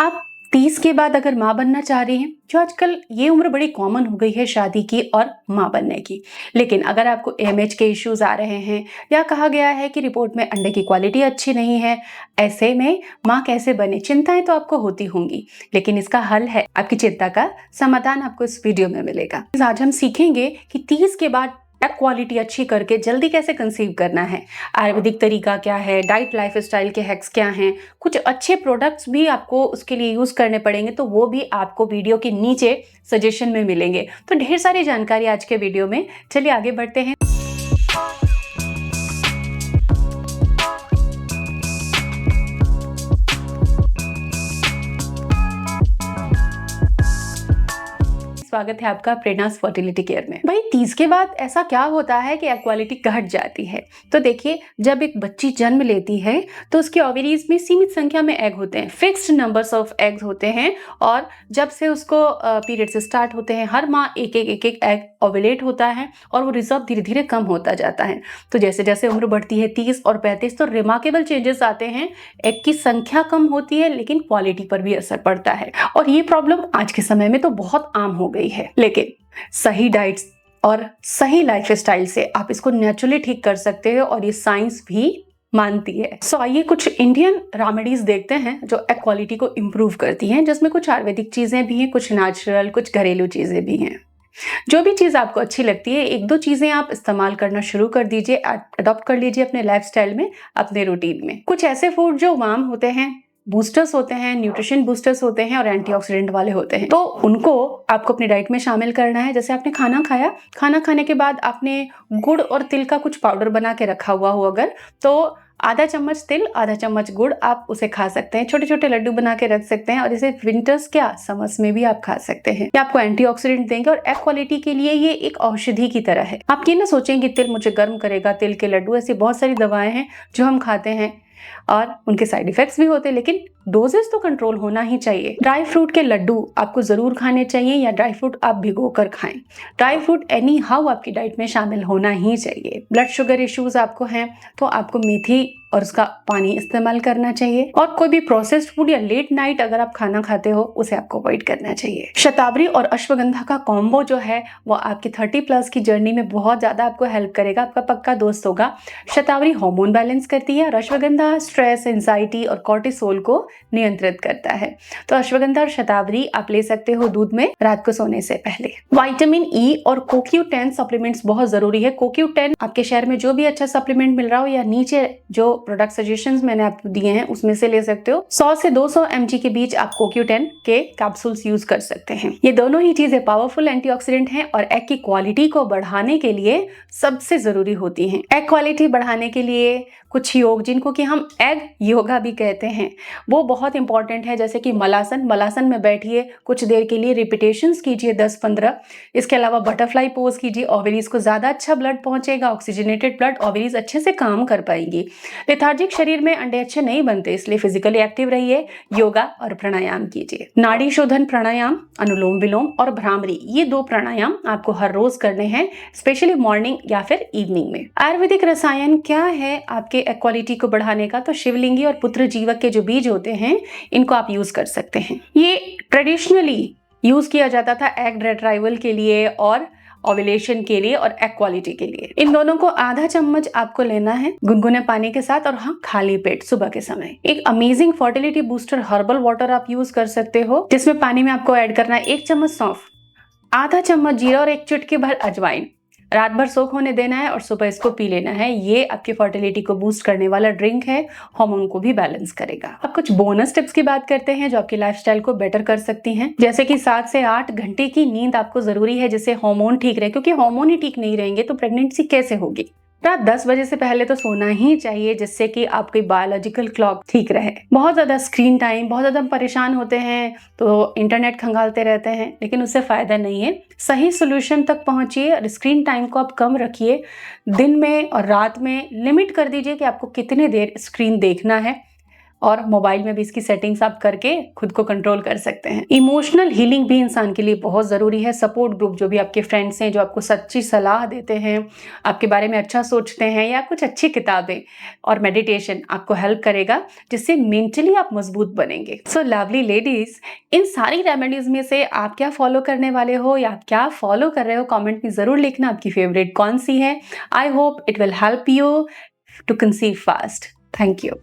आप 30 के बाद अगर माँ बनना चाह रही हैं, जो आजकल ये उम्र बड़ी कॉमन हो गई है शादी की और माँ बनने की, लेकिन अगर आपको एमएच के इश्यूज आ रहे हैं या कहा गया है कि रिपोर्ट में अंडे की क्वालिटी अच्छी नहीं है, ऐसे में माँ कैसे बने, चिंताएं तो आपको होती होंगी, लेकिन इसका हल है। आपकी चिंता का समाधान आपको इस वीडियो में मिलेगा। आज हम सीखेंगे कि 30 के बाद क्वालिटी अच्छी करके जल्दी कैसे कंसीव करना है, आयुर्वेदिक तरीका क्या है, डाइट लाइफस्टाइल के हैक्स क्या हैं, कुछ अच्छे प्रोडक्ट्स भी आपको उसके लिए यूज करने पड़ेंगे, तो वो भी आपको वीडियो के नीचे सजेशन में मिलेंगे। तो ढेर सारी जानकारी आज के वीडियो में। चलिए आगे बढ़ते हैं। स्वागत है आपका प्रेरणास फर्टिलिटी केयर में। भाई 30 के बाद ऐसा क्या होता है कि एग क्वालिटी घट जाती है? तो देखिए, जब एक बच्ची जन्म लेती है तो उसके ओवरीज में सीमित संख्या में एग होते हैं, फिक्स्ड नंबर्स ऑफ एग्स होते हैं, और जब से उसको पीरियड स्टार्ट होते हैं हर माह एक एक एग ओवुलेट होता है और वो रिजर्व धीरे धीरे कम होता जाता है। तो जैसे जैसे उम्र बढ़ती है 30 और 35 तो रिमार्केबल चेंजेस आते हैं। एग की संख्या कम होती है लेकिन क्वालिटी पर भी असर पड़ता है, और ये प्रॉब्लम आज के समय में तो बहुत आम हो गई है। लेकिन सही डाइट्स और सही लाइफस्टाइल से आप इसको नेचुरली ठीक कर सकते हो, और ये साइंस भी मानती है। सो आइए कुछ इंडियन रेमेडीज देखते हैं जो एग क्वालिटी को इम्प्रूव करती हैं, जिसमें कुछ आयुर्वेदिक चीजें भी हैं, कुछ नेचुरल, कुछ घरेलू चीजें भी हैं। जो भी चीज आपको अच्छी लगती है, एक दो चीजें आप इस्तेमाल करना शुरू कर दीजिए, अडॉप्ट कर लीजिए अपने लाइफस्टाइल में, अपने रूटीन में। कुछ ऐसे फूड जो वार्म होते हैं, बूस्टर्स होते हैं, न्यूट्रिशन बूस्टर्स होते हैं और एंटीऑक्सीडेंट वाले होते हैं, तो उनको आपको अपनी डाइट में शामिल करना है। जैसे आपने खाना खाया, खाना खाने के बाद आपने गुड़ और तिल का कुछ पाउडर बना के रखा हुआ हो अगर, तो आधा चम्मच तिल आधा चम्मच गुड़ आप उसे खा सकते हैं। छोटे छोटे लड्डू बना के रख सकते हैं और इसे विंटर्स क्या समर्स में भी आप खा सकते हैं। ये आपको एंटीऑक्सीडेंट देंगे और एग क्वालिटी के लिए ये एक औषधि की तरह है। आप ये ना सोचें कि तिल मुझे गर्म करेगा, तिल के लड्डू, ऐसी बहुत सारी दवाएं हैं जो हम खाते हैं और उनके साइड इफेक्ट्स भी होते हैं, लेकिन डोजेस तो कंट्रोल होना ही चाहिए। ड्राई फ्रूट के लड्डू आपको जरूर खाने चाहिए, या ड्राई फ्रूट आप भिगो कर खाएं। ड्राई फ्रूट एनी हाउ आपकी डाइट में शामिल होना ही चाहिए। ब्लड शुगर इश्यूज आपको हैं तो आपको मेथी और उसका पानी इस्तेमाल करना चाहिए, और कोई भी प्रोसेस्ड फूड या लेट नाइट अगर आप खाना खाते हो उसे आपको अवॉइड करना चाहिए। शतावरी और अश्वगंधा का कॉम्बो जो है वो आपकी 30+ की जर्नी में बहुत ज्यादा आपको हेल्प करेगा, आपका पक्का दोस्त होगा। शतावरी हार्मोन बैलेंस करती है और अश्वगंधा स्ट्रेस, एंजाइटी और कॉर्टिसोल को नियंत्रित करता है। तो अश्वगंधा और शतावरी आप ले सकते हो दूध में रात को सोने से पहले। विटामिन ई और CoQ10 सप्लीमेंट्स बहुत जरूरी है। CoQ10 आपके शहर में जो भी अच्छा सप्लीमेंट मिल रहा हो, या नीचे जो प्रोडक्ट सजेशंस मैंने आपको दिए हैं उसमें से ले सकते हो। 100 से 200 mg के बीच आप CoQ10 के कैप्सूल्स यूज कर सकते हैं। ये दोनों ही चीजें पावरफुल एंटीऑक्सीडेंट हैं और एग की क्वालिटी को बढ़ाने के लिए सबसे जरूरी होती हैं। एग क्वालिटी बढ़ाने के लिए कुछ योग, जिनको कि हम एग योगा भी कहते हैं, वो बहुत इंपॉर्टेंट है। जैसे कि मलासन, मलासन में बैठिए कुछ देर के लिए, रिपीटेशंस कीजिए 10-15। इसके अलावा बटरफ्लाई पोज कीजिए, ओवरीज को ज्यादा अच्छा ब्लड पहुंचेगा, ऑक्सीजनेटेड ब्लड, ओवरीज अच्छे से काम कर पाएंगी। लेथार्जिक शरीर में अंडे अच्छे नहीं बनते, इसलिए फिजिकली एक्टिव रहिए, योगा और प्राणायाम कीजिए। नाड़ी शोधन प्राणायाम, अनुलोम विलोम और भ्रामरी, ये 2 प्राणायाम आपको हर रोज करने हैं, स्पेशली मॉर्निंग या फिर इवनिंग में। आयुर्वेदिक रसायन क्या है आपके एग क्वालिटी को बढ़ाने का? तो शिवलिंगी और पुत्र जीवक के जो बीज होते हैं इनको आप यूज कर सकते हैं। ये ट्रेडिशनली यूज किया जाता था एग रिट्राइवल के लिए और ओव्यूलेशन के लिए और एग क्वालिटी के लिए। इन दोनों को आधा चम्मच आपको लेना है गुनगुने पानी के साथ, और हाँ, खाली पेट सुबह के समय। एक amazing fertility booster herbal water आप यूज कर सकते हो, जिसमें पानी में आपको ऐड करना है 1 चम्मच सौंफ, आधा चम्मच जीरा और 1 चुटकी भर अजवाइन। रात भर सोख होने देना है और सुबह इसको पी लेना है। ये आपकी फर्टिलिटी को बूस्ट करने वाला ड्रिंक है, हार्मोन को भी बैलेंस करेगा। अब कुछ बोनस टिप्स की बात करते हैं जो आपकी लाइफस्टाइल को बेटर कर सकती हैं। जैसे कि 7 से 8 घंटे की नींद आपको जरूरी है, जिससे हार्मोन ठीक रहे, क्योंकि हार्मोन ही ठीक नहीं रहेंगे तो प्रेगनेंसी कैसे होगी। रात 10 बजे से पहले तो सोना ही चाहिए, जिससे कि आपकी बायोलॉजिकल क्लॉक ठीक रहे। बहुत ज्यादा स्क्रीन टाइम, बहुत ज्यादा परेशान होते हैं तो इंटरनेट खंगालते रहते हैं, लेकिन उससे फायदा नहीं है। सही सोल्यूशन तक पहुंचिए और स्क्रीन टाइम को आप कम रखिए। दिन में और रात में लिमिट कर दीजिए कि आपको कितने देर स्क्रीन देखना है। और मोबाइल में भी इसकी सेटिंग्स आप करके खुद को कंट्रोल कर सकते हैं। इमोशनल हीलिंग भी इंसान के लिए बहुत ज़रूरी है। सपोर्ट ग्रुप, जो भी आपके फ्रेंड्स हैं जो आपको सच्ची सलाह देते हैं, आपके बारे में अच्छा सोचते हैं, या कुछ अच्छी किताबें और मेडिटेशन आपको हेल्प करेगा, जिससे मेंटली आप मजबूत बनेंगे। सो लवली लेडीज, इन सारी रेमेडीज में से आप क्या फॉलो करने वाले हो या क्या फॉलो कर रहे हो, कमेंट में ज़रूर लिखना आपकी फेवरेट कौन सी है। I hope it will help you to conceive fast. Thank you.